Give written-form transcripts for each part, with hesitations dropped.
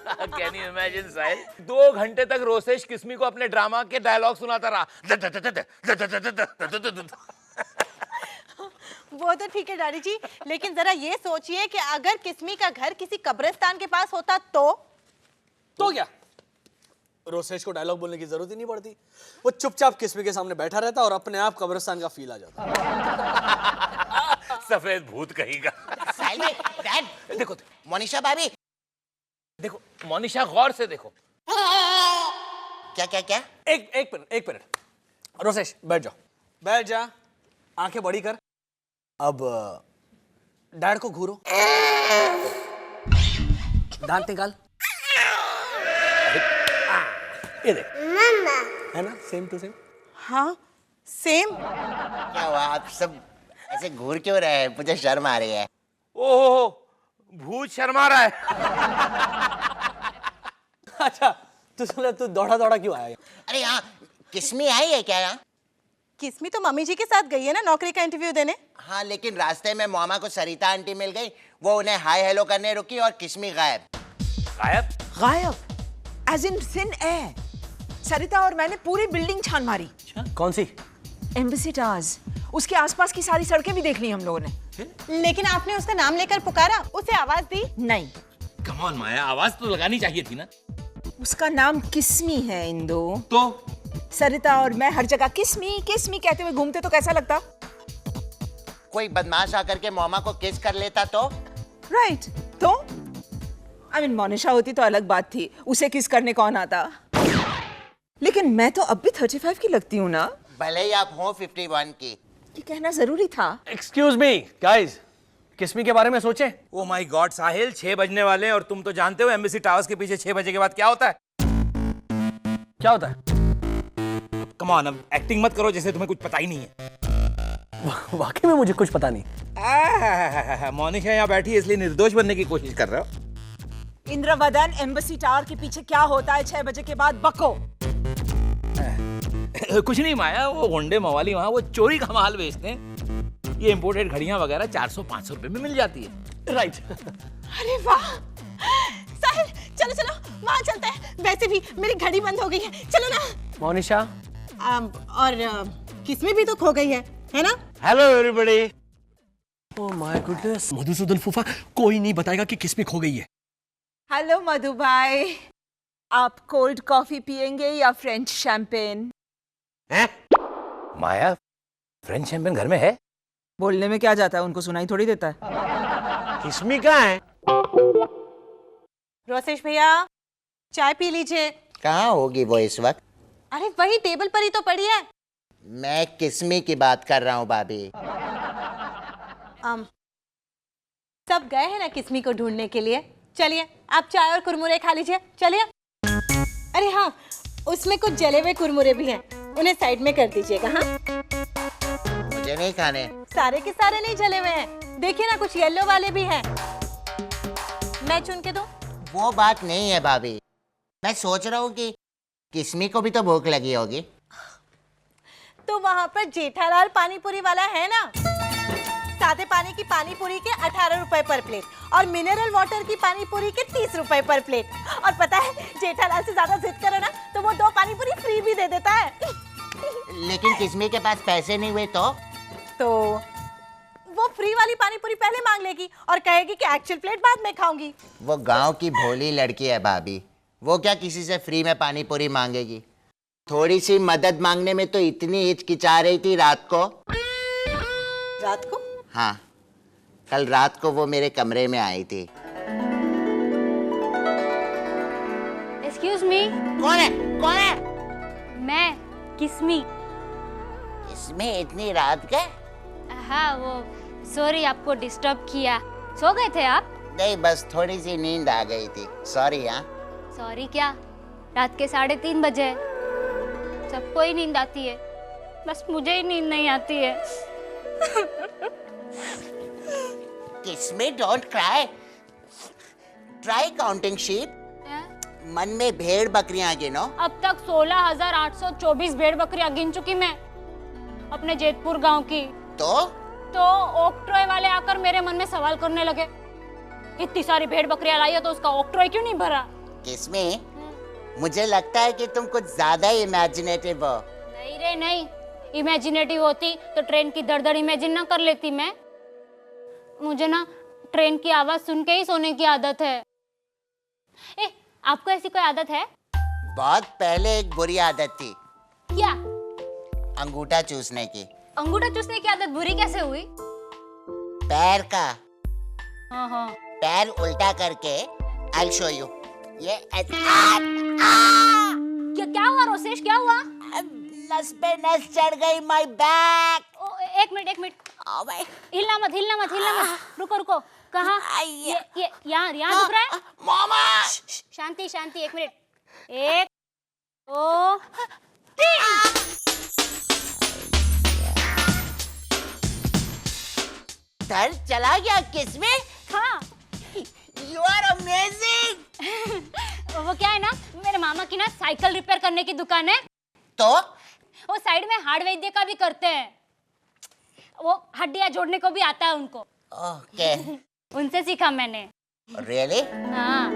Can you imagine साहिल, 2 घंटे तक रोसेश किस्मी को अपने ड्रामा के डायलॉग सुनाता रहा। वो तो ठीक है डैडी जी, लेकिन जरा ये सोचिए कि अगर किस्मी का घर किसी कब्रिस्तान के पास होता तो क्या रोसेश को डायलॉग बोलने की जरूरत ही नहीं पड़ती। वो चुपचाप किस्मी के सामने बैठा रहता और अपने आप कब्रिस्तान का फील आ जाता। सफेद भूत कहीगा। साहिल भाई, डैड देखो मोनिशा भाभी, देखो मोनिशा, गौर से देखो। क्या क्या क्या? एक मिनट रोसेश, बैठ जा, आंखें बड़ी कर। अब डैड को घूरो, दांत निकाल। ये देख, है ना सेम टू सेम? हाँ सेम। क्या हुआ, आप सब ऐसे घूर क्यों रहे हैं? मुझे शर्म आ रही है। ओहो, भूत शर्मा रहा है। अच्छा, तू दौड़ा क्यों आया? अरे यहाँ किस्मी आई है क्या यहाँ? किस्मी तो मम्मी जी के साथ गई है ना नौकरी का इंटरव्यू देने। हाँ, लेकिन रास्ते में मामा को सरिता आंटी मिल गई, वो उन्हें हाय हेलो करने रुकी और किस्मी गायब। गायब एज इन थिन एयर। सरिता और मैंने पूरी बिल्डिंग छान मारी। कौन सी? एम्बेसी टावर्स, उसके आसपास की सारी सड़कें भी देख ली हम लोगों ने। लेकिन आपने उसका नाम लेकर पुकारा, उसे आवाज दी नहीं। कम ऑन माया, आवाज तो लगानी चाहिए थी ना। उसका नाम किस्मी है इंदु। तो सरिता और मैं हर जगह किस्मी किस्मी कहते हुए घूमते तो कैसा लगता? कोई बदमाश आकर के मामा को किस कर लेता तो? राइट, तो आई मीन मोनिशा होती तो अलग बात थी, उसे किस करने कौन आता। लेकिन मैं तो अब भी 35 की लगती हूँ ना। भले ही आप हो 51 की। ये कहना जरूरी था। एक्सक्यूज मी गाइस, किस्मी के बारे में सोचे। ओ माय गॉड साहिल, 6 बजने वाले हैं और तुम तो जानते हो एम्बेसी टावर्स के पीछे 6 बजे के बाद क्या होता है। क्या होता है? कम ऑन, अब एक्टिंग मत करो जैसे तुम्हें कुछ पता ही नहीं है। वाकई में मुझे कुछ पता नहीं। मोनिशा यहाँ बैठी है इसलिए निर्दोष बनने की कोशिश कर रहे हो। इंद्रवदन, एम्बेसी टावर के पीछे क्या होता है 6 बजे के बाद? बको। कुछ नहीं माया, वो होंडे मवाली वहाँ वो चोरी का माल बेचते हैं। ये इंपोर्टेड घड़ियां वगैरह 400-500 रुपए में मिल जाती है। राइट। अरे वाह साहिल, चलो चलो वहाँ चलते हैं। वैसे भी मेरी घड़ी बंद हो गई है, चलो ना। मोनिशा और किस्मी भी तो खो गई है ना? Hello everybody. Oh my goodness, Madhusudan फूफा, कोई नहीं बताएगा कि किस्मी खो गई है। हेलो मधु भाई, आप कोल्ड कॉफी पियेंगे या फ्रेंच शैंपेन? माया, फ्रेंच शैंपेन घर में है? बोलने में क्या जाता है, उनको सुनाई थोड़ी देता है। किस्मी कहाँ है? रोसेश भैया चाय पी लीजिए। कहाँ होगी वो इस वक्त? अरे वही टेबल पर ही तो पड़ी है। मैं किस्मी की बात कर रहा हूँ भाभी। सब गए हैं ना किस्मी को ढूंढने के लिए। चलिए आप चाय और कुरमुरे खा लीजिए, चलिए। अरे हाँ, उसमें कुछ जले हुए कुरमुरे भी हैं, उन्हें साइड में कर दीजिएगा। हाँ, मुझे नहीं खाने। सारे के सारे नहीं जले हुए हैं, देखिए ना कुछ येलो वाले भी हैं। मैं चुन के दूं? वो बात नहीं है भाभी, मैं सोच रहा हूँ कि किस्मी को भी तो भूख लगी होगी। तो वहाँ पर जेठालाल पानी पूरी वाला है ना, सादे पानी की पानी पूरी के 18 रुपए पर प्लेट और मिनरल वाटर की पानी पूरी के 30 रुपए पर प्लेट। और पता है जेठालाल से ज्यादा जिद करो ना तो वो 2 पानी पूरी फ्री भी दे देता है। लेकिन किस्मी के पास पैसे नहीं हुए तो वो फ्री वाली पानी पूरी पहले मांग लेगी और कहेगी कि एक्चुअल प्लेट बाद में खाऊंगी। वो गांव की भोली लड़की है भाभी, वो क्या किसी से फ्री में पानी पूरी मांगेगी। थोड़ी सी मदद मांगने में तो इतनी हिचकिचा रही थी रात को। रात को? हाँ, कल रात को वो मेरे कमरे में आई थी। Excuse me. कौन है? कौन है? मैं किस्मी। इसमें इतनी रात के? हाँ, वो सॉरी आपको डिस्टर्ब किया। सो गए थे आप? नहीं, बस थोड़ी सी नींद आ गई थी, सॉरी। हाँ, सॉरी क्या, रात के 3:30 बजे। सबको ही नींद आती है, बस मुझे ही नींद नहीं आती है। Kismi don't cry, try counting sheep. मन में भेड़ बकरियां गिनो। अब तक 16,824 भेड़ बकरियां गिन चुकी मैं अपने जेतपुर गांव की। तो ऑक्ट्रॉय वाले आकर मेरे मन में सवाल करने लगे, इतनी सारी भेड़ बकरियां लाई है तो उसका ऑक्ट्रॉय क्यों नहीं भरा? किसमें मुझे लगता है कि तुम कुछ ज्यादा इमेजिनेटिव हो। नहीं रे नहीं, इमेजिनेटिव होती तो ट्रेन की दर इमेजिन ना कर लेती मैं। मुझे ना ट्रेन की आवाज सुन के ही सोने की आदत है। आपको ऐसी कोई आदत है? बहुत पहले एक बुरी आदत थी। क्या? अंगूठा चूसने की। अंगूठा चूसने की आदत बुरी कैसे हुई? पैर का। हाँ। पैर उल्टा करके I'll show you। ये क्या हुआ रोसेश, क्या हुआ? नस पे नस चढ़ गई माय बैक। एक मिनट हिलना मत। रुको कहाँ? ये यहाँ दुख रहा है? मामा शांति 1 मिनट। 1 2 3। दर्द चला गया किसमें? हाँ। You are amazing। वो क्या है ना, मेरे मामा की ना साइकिल रिपेयर करने की दुकान है, तो वो साइड में हार्ड वैद्य का भी करते हैं। वो हड्डियां जोड़ने को भी आता है उनको। ओके। उनसे सीखा मैंने। रियली? हाँ।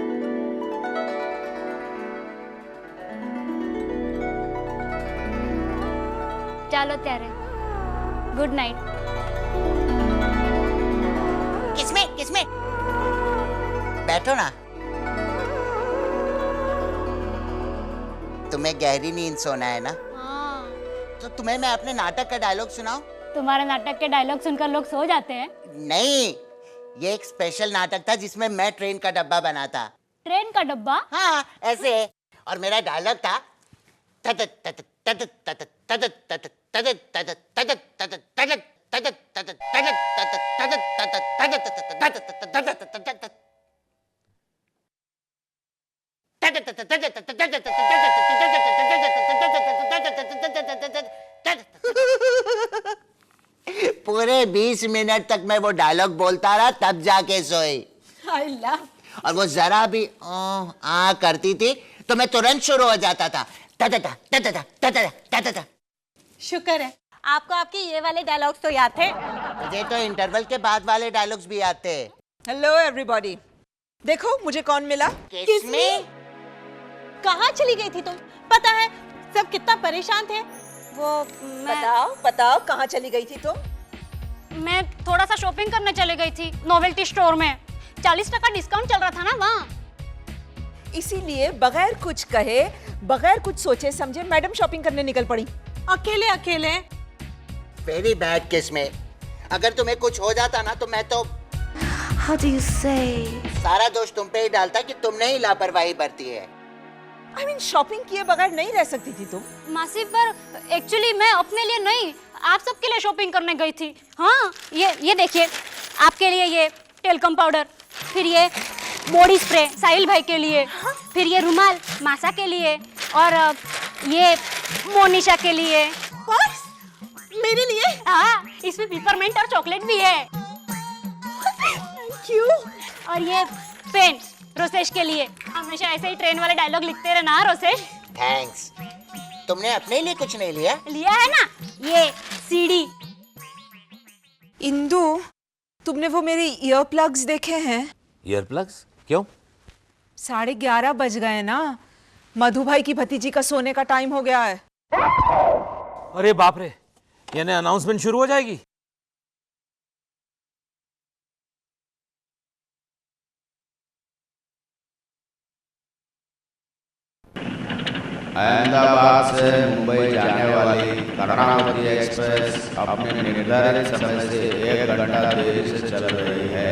चलो त्यारे, गुड नाइट। किसमें बैठो ना। तुम्हें गहरी नींद सोना है ना? हाँ। तो तुम्हें मैं अपने नाटक का डायलॉग सुनाऊं? तुम्हारे नाटक के डायलॉग सुनकर लोग सो जाते हैं। नहीं, ये एक स्पेशल नाटक था जिसमें मैं ट्रेन का डब्बा बना था। ट्रेन का डब्बा? हाँ ऐसे। और मेरा डायलॉग था पूरे 20 मिनट तक मैं वो डायलॉग बोलता रहा, तब जाके सोई। और वो जरा भी करती थी तो मैं तुरंत शुरू हो जाता था। शुक्र है आपको आपके ये वाले डायलॉग्स तो याद थे। मुझे तो इंटरवल के बाद वाले डायलॉग्स भी आते हैं। हेलो एवरीबॉडी, देखो मुझे कौन मिला। किसमें? कहाँ चली गई थी तुम? पता है सब कितना परेशान थे। वो बताओ कहाँ चली गई थी तुम? मैं थोड़ा सा शॉपिंग करने चले गई थी नोवेल्टी स्टोर में। 40% डिस्काउंट चल रहा था ना वहाँ। इसीलिए बगैर कुछ कहे, बगैर कुछ सोचे समझे मैडम शॉपिंग करने निकल पड़ी। अकेले? वेरी बैड किस्में। अगर तुम्हें कुछ हो जाता ना तो मैं तो How do you say? सारा दोष तुम पे ही डालता कि तुमने ही लापरवाही बरती है। I mean, शॉपिंग किए बगैर नहीं रह सकती थी तुम। मासी पर एक्चुअली मैं अपने लिए नहीं, आप सबके लिए शॉपिंग करने गई थी। हाँ, ये देखिए, आपके लिए ये टेल्कम पाउडर, फिर ये बॉडी स्प्रे साहिल भाई के लिए, फिर ये रुमाल मासा के लिए, और ये मोनिशा के लिए। बस मेरे लिए? हाँ, इसमें पिपरमिंट और चॉकलेट भी है। क्यों? और ये पेन रोसेश के लिए। हमेशा ऐसे ही ट्रेन वाले डायलॉग लिखते रहना रोसेश। थैंक्स। तुमने अपने लिए कुछ नहीं लिया? लिया है ना, ये सीडी। इंदु, तुमने वो मेरे ईयर प्लग्स देखे हैं? Ear plugs? क्यों? 11:30 बज गए ना। मधु भाई की भतीजी का सोने का टाइम हो गया है। अरे बाप रे, यानी अनाउंसमेंट शुरू हो जाएगी। अहमदाबाद से मुंबई जाने वाली कर्णावती एक्सप्रेस अपने निर्धारित समय से 1 घंटा देरी से चल रही है।